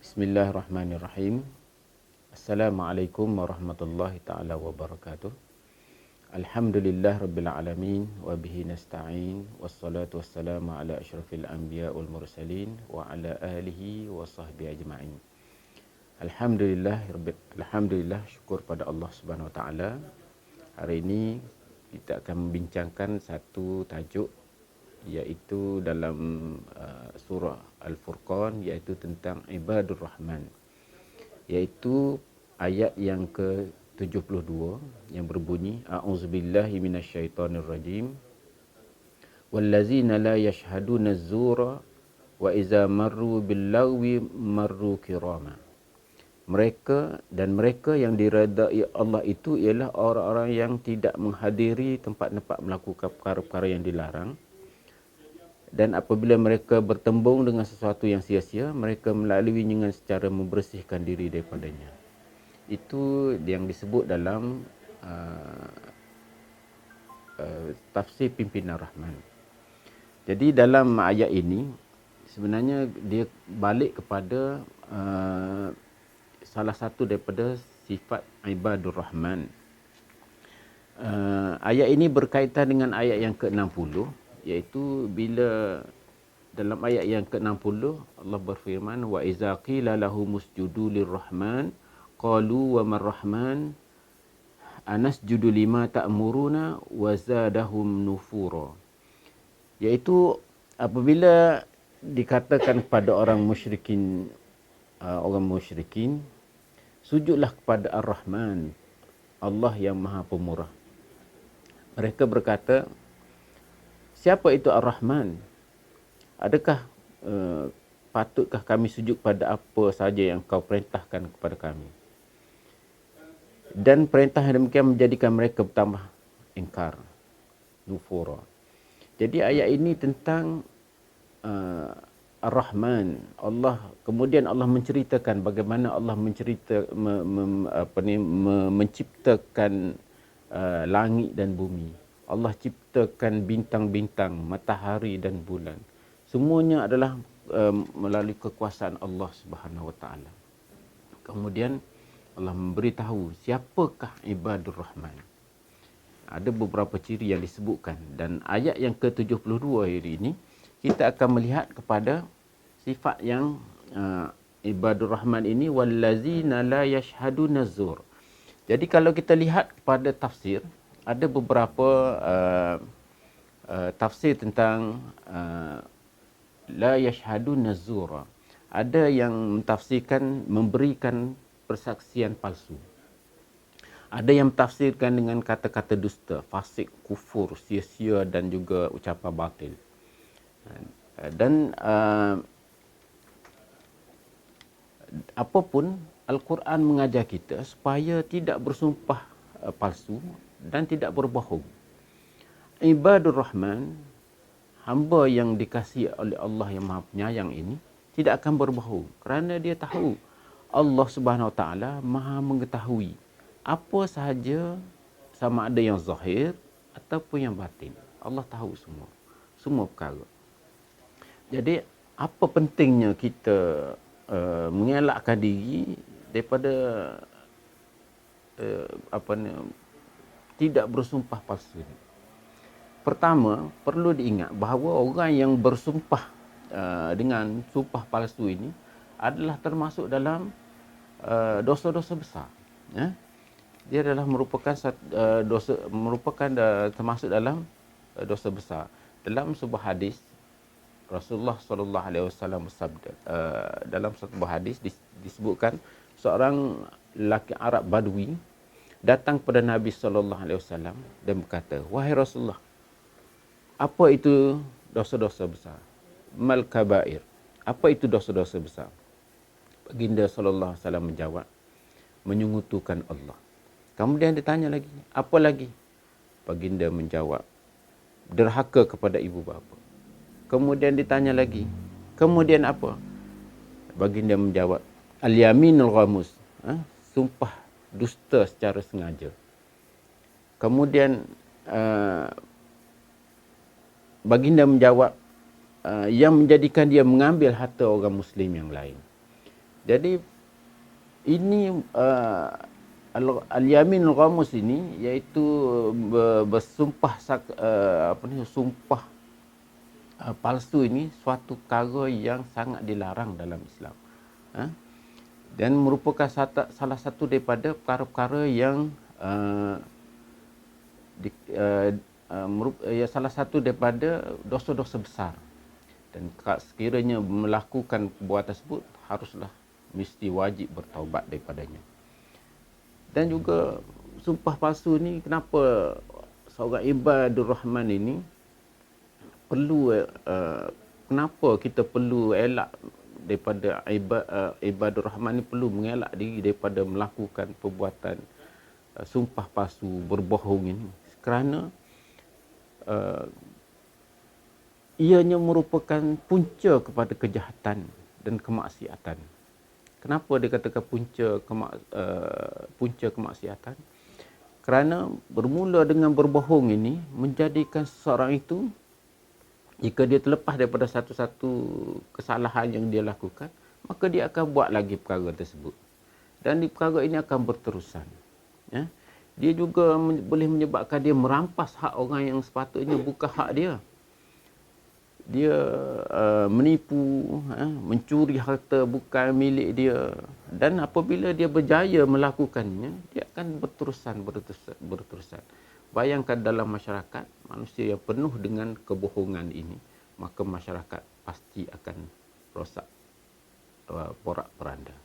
Bismillahirrahmanirrahim. Assalamualaikum warahmatullahi taala wabarakatuh. Alhamdulillah rabbil alamin wa bihi nasta'in wassalatu wassalamu ala asyrafil anbiya wal mursalin wa ala alihi wa sahbihi ajma'in. Alhamdulillah syukur pada Allah Subhanahu wa taala. Hari ini kita akan membincangkan satu tajuk iaitu dalam surah Al-Furqan, iaitu tentang Ibadur Rahman, iaitu ayat yang ke-72 yang berbunyi A'udzubillahi minasyaitonirrajim wallazina la yashhaduna az-zura wa iza marru bil-lagwi marru kirama. Mereka yang diredai Allah itu ialah orang-orang yang tidak menghadiri tempat-tempat melakukan perkara-perkara yang dilarang. Dan apabila mereka bertembung dengan sesuatu yang sia-sia, mereka melalui dengan secara membersihkan diri daripadanya. Itu yang disebut dalam tafsir Pimpinan Rahman. Jadi dalam ayat ini sebenarnya dia balik kepada salah satu daripada sifat Ibadur Rahman. Ayat ini berkaitan dengan ayat yang ke-60, iaitu bila dalam ayat yang ke-60 Allah berfirman wa iza qila lahum usjudu lirrahman qalu wa marrahman anasjudu lima ta'muruna wa zadahum nufura. Iaitu apabila dikatakan kepada orang musyrikin, sujudlah kepada Ar-Rahman, Allah yang Maha Pemurah. Mereka berkata, siapa itu Ar-Rahman? Adakah patutkah kami sujud pada apa saja yang kau perintahkan kepada kami? Dan perintah yang demikian menjadikan mereka bertambah ingkar, nufura. Jadi ayat ini tentang Ar-Rahman, Allah. Kemudian Allah menceritakan bagaimana Allah menciptakan langit dan bumi. Allah ciptakan bintang-bintang, matahari dan bulan. Semuanya adalah melalui kekuasaan Allah Subhanahu wa taala. Kemudian Allah memberitahu siapakah Ibadur Rahman. Ada beberapa ciri yang disebutkan, dan ayat yang ke-72 hari ini kita akan melihat kepada sifat yang Ibadur Rahman ini, wallazina la yashhaduna zur. Jadi kalau kita lihat kepada tafsir, ada beberapa tafsir tentang la yashhaduna zura. Ada yang mentafsirkan memberikan persaksian palsu. Ada yang mentafsirkan dengan kata-kata dusta, fasik, kufur, sia-sia dan juga ucapan batil. Dan apapun, Al-Quran mengajar kita supaya tidak bersumpah palsu dan tidak berbohong. Ibadur Rahman, hamba yang dikasihi oleh Allah yang Maha Penyayang ini, tidak akan berbohong kerana dia tahu Allah Subhanahu Wa Taala Maha mengetahui apa sahaja, sama ada yang zahir ataupun yang batin. Allah tahu semua perkara. Jadi apa pentingnya kita mengelakkan diri daripada tidak bersumpah palsu. Pertama, perlu diingat bahawa orang yang bersumpah dengan sumpah palsu ini adalah termasuk dalam dosa-dosa besar. Dia adalah merupakan termasuk dalam dosa besar. Dalam sebuah hadis, Rasulullah sallallahu alaihi wasallam bersabda, dalam satu hadis disebutkan seorang lelaki Arab Badui datang kepada Nabi sallallahu alaihi wasallam dan berkata, "Wahai Rasulullah, apa itu dosa-dosa besar? Mal kabair? Apa itu dosa-dosa besar?" Baginda sallallahu alaihi wasallam menjawab, menyekutukan Allah. Kemudian ditanya lagi, apa lagi? Baginda menjawab, derhaka kepada ibu bapa. Kemudian ditanya lagi, kemudian apa? Baginda menjawab, al-yaminul ghamus, sumpah dusta secara sengaja. Kemudian baginda menjawab, yang menjadikan dia mengambil harta orang Muslim yang lain. Jadi ini al-yaminul ghamus ini iaitu bersumpah sumpah palsu ini suatu perkara yang sangat dilarang dalam Islam. Dan merupakan salah satu daripada perkara-perkara yang salah satu daripada dosa-dosa besar. Dan sekiranya melakukan perbuatan tersebut haruslah mesti wajib bertaubat daripadanya. Dan juga sumpah palsu ni, kenapa seorang ibadur rahman ini perlu kenapa kita perlu elak daripada ibadur rahman ni, perlu mengelak diri daripada melakukan perbuatan sumpah palsu, berbohong ini, kerana ianya merupakan punca kepada kejahatan dan kemaksiatan. Kenapa dikatakan punca kemaksiatan? Kerana bermula dengan berbohong ini menjadikan seseorang itu, jika dia terlepas daripada satu-satu kesalahan yang dia lakukan, maka dia akan buat lagi perkara tersebut. Dan perkara ini akan berterusan. Ya? Dia juga boleh menyebabkan dia merampas hak orang yang sepatutnya bukan hak dia. Dia menipu, mencuri harta bukan milik dia. Dan apabila dia berjaya melakukannya, dia akan berterusan. Bayangkan dalam masyarakat, manusia yang penuh dengan kebohongan ini, maka masyarakat pasti akan rosak, porak-poranda.